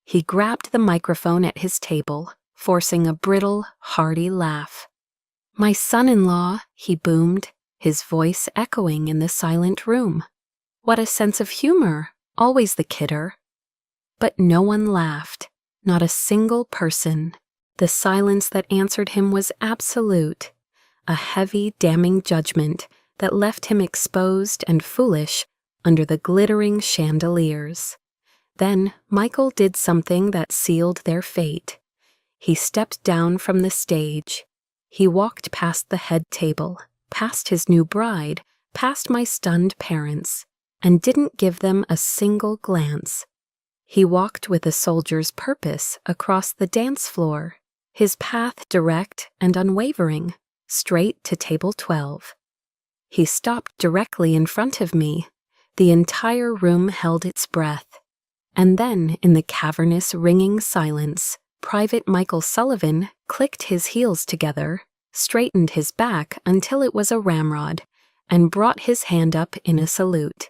He grabbed the microphone at his table, forcing a brittle, hearty laugh. "My son-in-law," he boomed, his voice echoing in the silent room. "What a sense of humor, always the kidder." But no one laughed, not a single person. The silence that answered him was absolute, a heavy, damning judgment that left him exposed and foolish under the glittering chandeliers. Then Michael did something that sealed their fate. He stepped down from the stage. He walked past the head table, past his new bride, past my stunned parents, and didn't give them a single glance. He walked with a soldier's purpose across the dance floor, his path direct and unwavering, straight to table 12. He stopped directly in front of me. The entire room held its breath. And then, in the cavernous, ringing silence, Private Michael Sullivan clicked his heels together, straightened his back until it was a ramrod, and brought his hand up in a salute.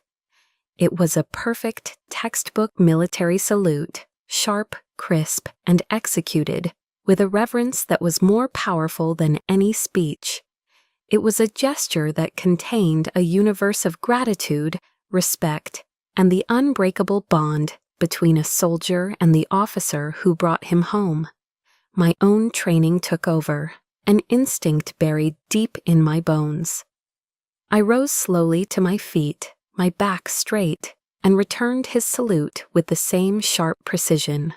It was a perfect, textbook military salute, sharp, crisp, and executed with a reverence that was more powerful than any speech. It was a gesture that contained a universe of gratitude, respect, and the unbreakable bond between a soldier and the officer who brought him home. My own training took over, an instinct buried deep in my bones. I rose slowly to my feet, my back straight, and returned his salute with the same sharp precision.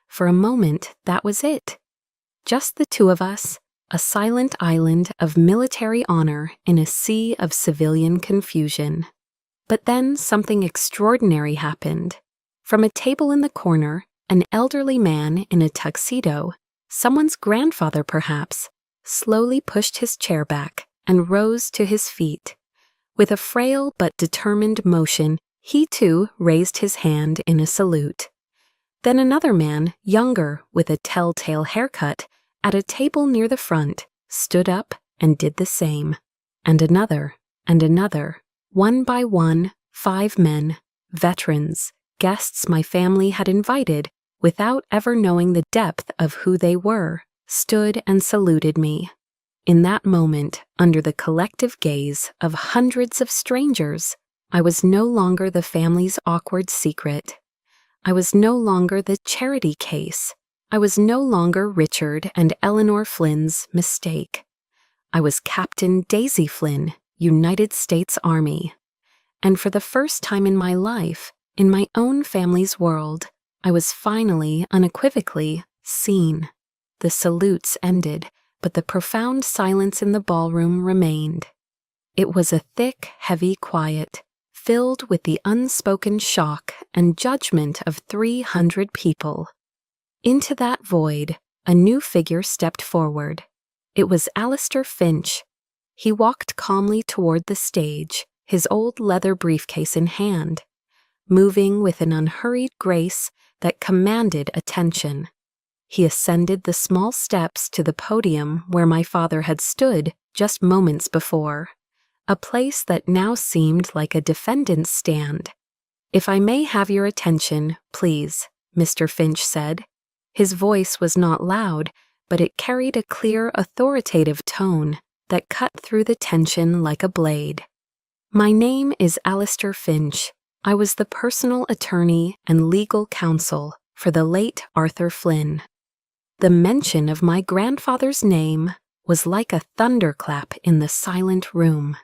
For a moment, that was it. Just the two of us, a silent island of military honor in a sea of civilian confusion. But then something extraordinary happened. From a table in the corner, an elderly man in a tuxedo, someone's grandfather perhaps, slowly pushed his chair back and rose to his feet. With a frail but determined motion, he too raised his hand in a salute. Then another man, younger, with a telltale haircut, at a table near the front, stood up and did the same. And another, one by one, 5 men, veterans, guests my family had invited without ever knowing the depth of who they were, stood and saluted me. In that moment, under the collective gaze of hundreds of strangers, I was no longer the family's awkward secret. I was no longer the charity case. I was no longer Richard and Eleanor Flynn's mistake. I was Captain Daisy Flynn, United States Army. And for the first time in my life, in my own family's world, I was finally, unequivocally, seen. The salutes ended, but the profound silence in the ballroom remained. It was a thick, heavy quiet, filled with the unspoken shock and judgment of 300 people. Into that void, a new figure stepped forward. It was Alistair Finch. He walked calmly toward the stage, his old leather briefcase in hand, moving with an unhurried grace that commanded attention. He ascended the small steps to the podium where my father had stood just moments before, a place that now seemed like a defendant's stand. "If I may have your attention, please," Mr. Finch said. His voice was not loud, but it carried a clear, authoritative tone that cut through the tension like a blade. "My name is Alistair Finch. I was the personal attorney and legal counsel for the late Arthur Flynn." The mention of my grandfather's name was like a thunderclap in the silent room.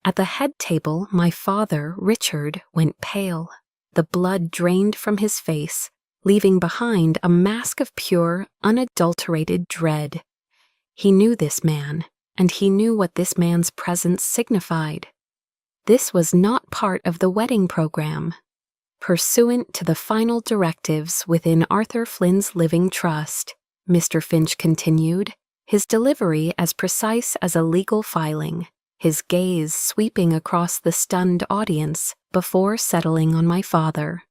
At the head table, my father, Richard, went pale. The blood drained from his face, leaving behind a mask of pure, unadulterated dread. He knew this man, and he knew what this man's presence signified. This was not part of the wedding program. Pursuant to the final directives within Arthur Flynn's living trust, Mr. Finch continued, his delivery as precise as a legal filing, his gaze sweeping across the stunned audience before settling on my father.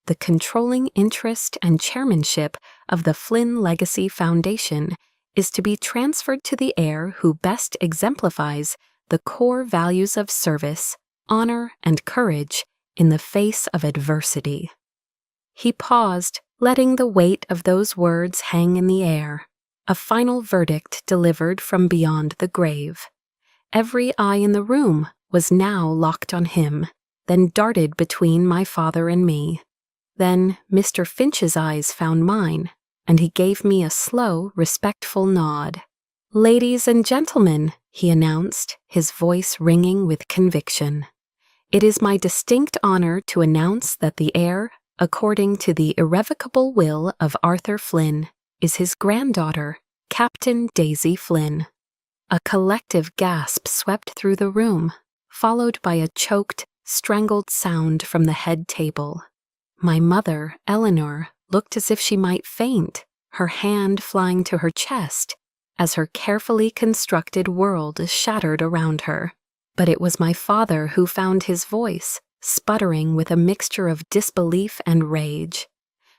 The controlling interest and chairmanship of the Flynn Legacy Foundation is to be transferred to the heir who best exemplifies the core values of service, honor, and courage in the face of adversity. He paused, letting the weight of those words hang in the air, a final verdict delivered from beyond the grave. Every eye in the room was now locked on him, then darted between my father and me. Then Mr. Finch's eyes found mine, and he gave me a slow, respectful nod. "Ladies and gentlemen," he announced, his voice ringing with conviction, "it is my distinct honor to announce that the heir, according to the irrevocable will of Arthur Flynn, is his granddaughter, Captain Daisy Flynn." A collective gasp swept through the room, followed by a choked, strangled sound from the head table. My mother, Eleanor, looked as if she might faint, her hand flying to her chest as her carefully constructed world shattered around her. But it was my father who found his voice, sputtering with a mixture of disbelief and rage.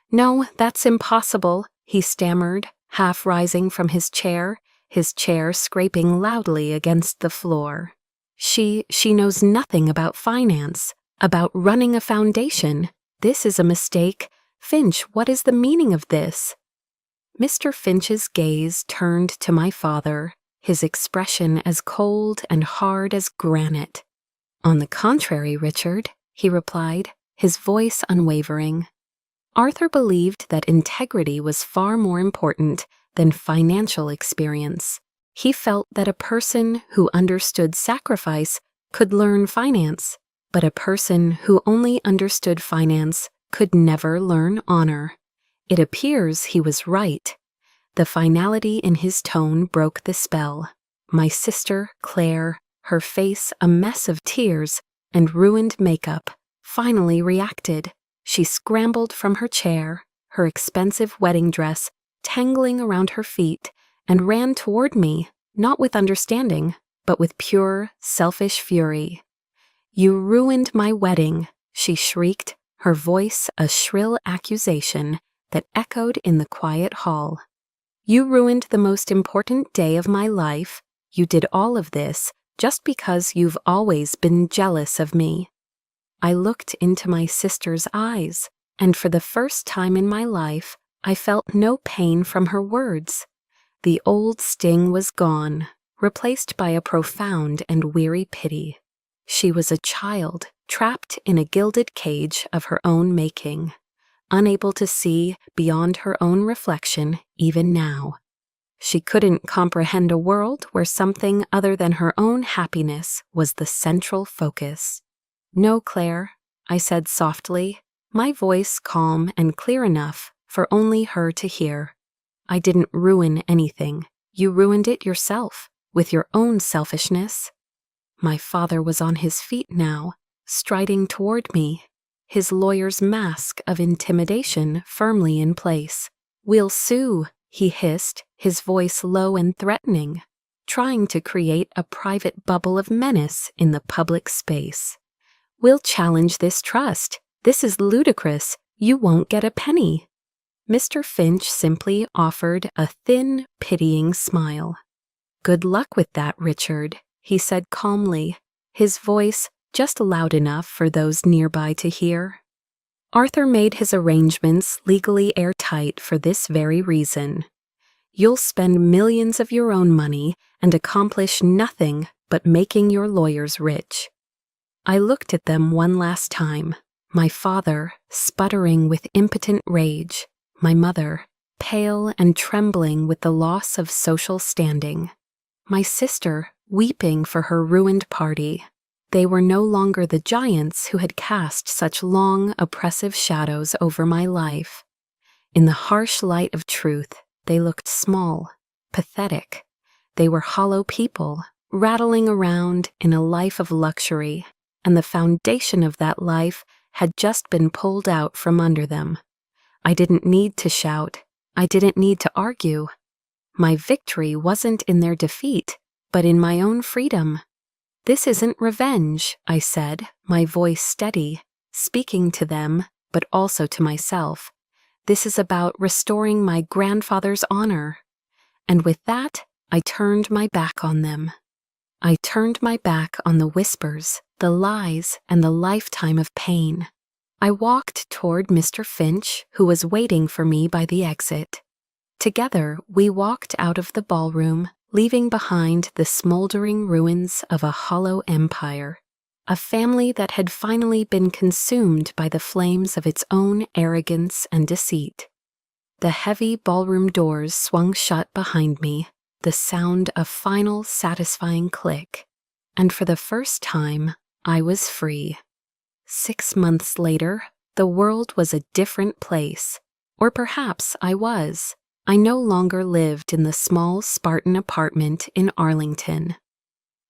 "No, that's impossible," he stammered, half rising from his chair scraping loudly against the floor. She knows nothing about finance, about running a foundation. This is a mistake. Finch, what is the meaning of this?" Mr. Finch's gaze turned to my father, his expression as cold and hard as granite. "On the contrary, Richard," he replied, his voice unwavering. Arthur believed that integrity was far more important than financial experience. He felt that a person who understood sacrifice could learn finance, but a person who only understood finance could never learn honor. It appears he was right. The finality in his tone broke the spell. My sister, Claire, her face a mess of tears and ruined makeup, finally reacted. She scrambled from her chair, her expensive wedding dress tangling around her feet, and ran toward me, not with understanding, but with pure, selfish fury. "You ruined my wedding," she shrieked, her voice a shrill accusation that echoed in the quiet hall. "You ruined the most important day of my life. You did all of this just because you've always been jealous of me." I looked into my sister's eyes, and for the first time in my life, I felt no pain from her words. The old sting was gone, replaced by a profound and weary pity. She was a child, trapped in a gilded cage of her own making, unable to see beyond her own reflection even now. She couldn't comprehend a world where something other than her own happiness was the central focus. "No, Claire," I said softly, my voice calm and clear enough for only her to hear. "I didn't ruin anything. You ruined it yourself, with your own selfishness." My father was on his feet now, striding toward me, his lawyer's mask of intimidation firmly in place. "We'll sue," he hissed, his voice low and threatening, trying to create a private bubble of menace in the public space. "We'll challenge this trust. This is ludicrous. You won't get a penny." Mr. Finch simply offered a thin, pitying smile. "Good luck with that, Richard," he said calmly, his voice just loud enough for those nearby to hear. "Arthur made his arrangements legally airtight for this very reason. You'll spend millions of your own money and accomplish nothing but making your lawyers rich." I looked at them one last time, my father sputtering with impotent rage, my mother pale and trembling with the loss of social standing, my sister weeping for her ruined party. They were no longer the giants who had cast such long, oppressive shadows over my life. In the harsh light of truth, they looked small, pathetic. They were hollow people, rattling around in a life of luxury, and the foundation of that life had just been pulled out from under them. I didn't need to shout. I didn't need to argue. My victory wasn't in their defeat, but in my own freedom. "This isn't revenge," I said, my voice steady, speaking to them, but also to myself. "This is about restoring my grandfather's honor." And with that, I turned my back on them. I turned my back on the whispers, the lies, and the lifetime of pain. I walked toward Mr. Finch, who was waiting for me by the exit. Together, we walked out of the ballroom, leaving behind the smoldering ruins of a hollow empire, a family that had finally been consumed by the flames of its own arrogance and deceit. The heavy ballroom doors swung shut behind me, the sound a final satisfying click, and for the first time, I was free. 6 months later, the world was a different place. Or perhaps I was. I no longer lived in the small Spartan apartment in Arlington.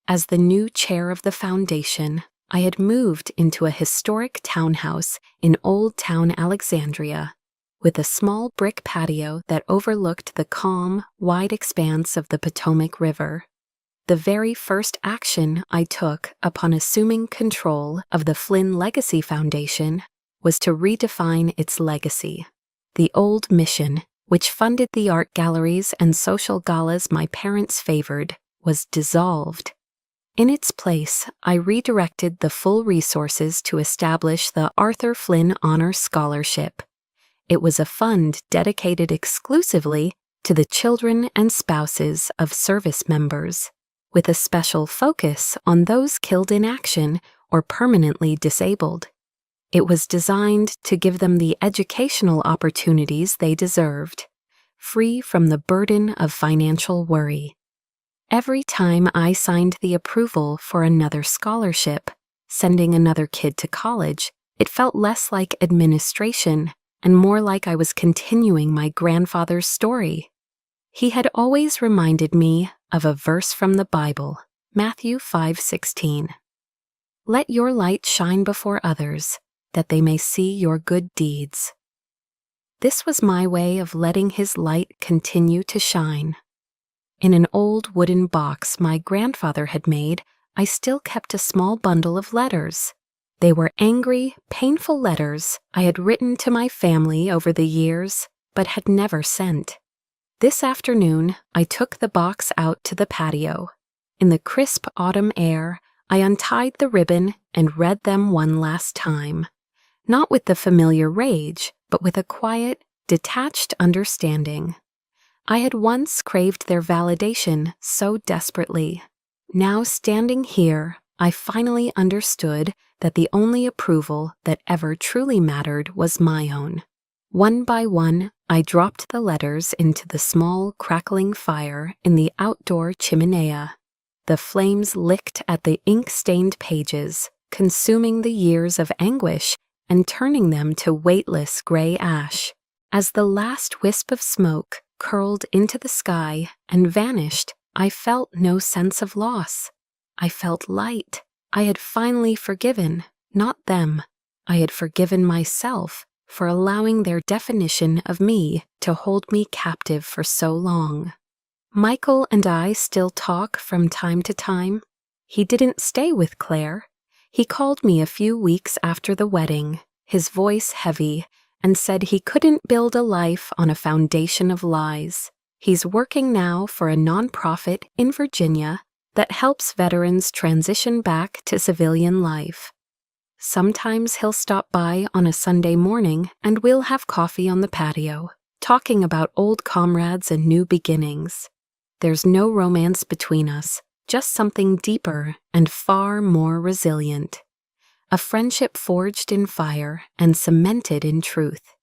As the new chair of the foundation, I had moved into a historic townhouse in Old Town Alexandria, with a small brick patio that overlooked the calm, wide expanse of the Potomac River. The very first action I took upon assuming control of the Flynn Legacy Foundation was to redefine its legacy. The old mission, which funded the art galleries and social galas my parents favored, was dissolved. In its place, I redirected the full resources to establish the Arthur Flynn Honor Scholarship. It was a fund dedicated exclusively to the children and spouses of service members, with a special focus on those killed in action or permanently disabled. It was designed to give them the educational opportunities they deserved, free from the burden of financial worry. Every time I signed the approval for another scholarship, sending another kid to college, it felt less like administration and more like I was continuing my grandfather's story. He had always reminded me of a verse from the Bible, Matthew 5:16. "Let your light shine before others, that they may see your good deeds." This was my way of letting his light continue to shine. In an old wooden box my grandfather had made, I still kept a small bundle of letters. They were angry, painful letters I had written to my family over the years, but had never sent. This afternoon, I took the box out to the patio. In the crisp autumn air, I untied the ribbon and read them one last time. Not with the familiar rage, but with a quiet, detached understanding. I had once craved their validation so desperately. Now standing here, I finally understood that the only approval that ever truly mattered was my own. One by one, I dropped the letters into the small, crackling fire in the outdoor chimenea. The flames licked at the ink-stained pages, consuming the years of anguish and turning them to weightless gray ash. As the last wisp of smoke curled into the sky and vanished, I felt no sense of loss. I felt light. I had finally forgiven, not them. I had forgiven myself for allowing their definition of me to hold me captive for so long. Michael and I still talk from time to time. He didn't stay with Claire. He called me a few weeks after the wedding, his voice heavy, and said he couldn't build a life on a foundation of lies. He's working now for a nonprofit in Virginia that helps veterans transition back to civilian life. Sometimes he'll stop by on a Sunday morning and we'll have coffee on the patio, talking about old comrades and new beginnings. There's no romance between us, just something deeper and far more resilient. A friendship forged in fire and cemented in truth.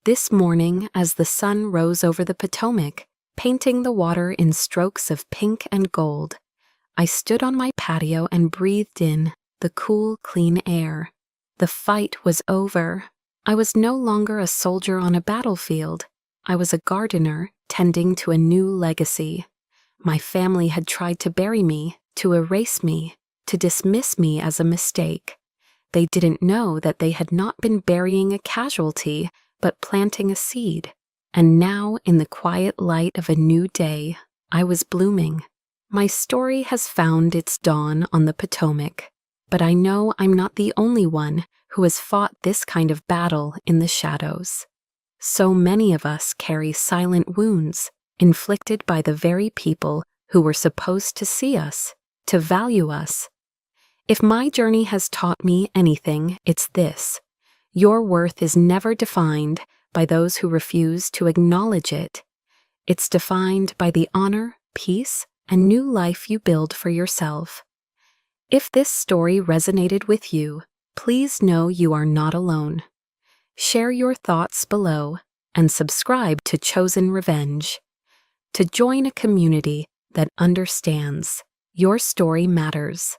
This morning, as the sun rose over the Potomac, painting the water in strokes of pink and gold, I stood on my patio and breathed in the cool, clean air. The fight was over. I was no longer a soldier on a battlefield. I was a gardener tending to a new legacy. My family had tried to bury me, to erase me, to dismiss me as a mistake. They didn't know that they had not been burying a casualty, but planting a seed. And now, in the quiet light of a new day, I was blooming. My story has found its dawn on the Potomac, but I know I'm not the only one who has fought this kind of battle in the shadows. So many of us carry silent wounds inflicted by the very people who were supposed to see us, to value us. If my journey has taught me anything, it's this: your worth is never defined by those who refuse to acknowledge it. It's defined by the honor, peace, and new life you build for yourself. If this story resonated with you, please know you are not alone. Share your thoughts below and subscribe to Chosen Revenge. To join a community that understands, your story matters.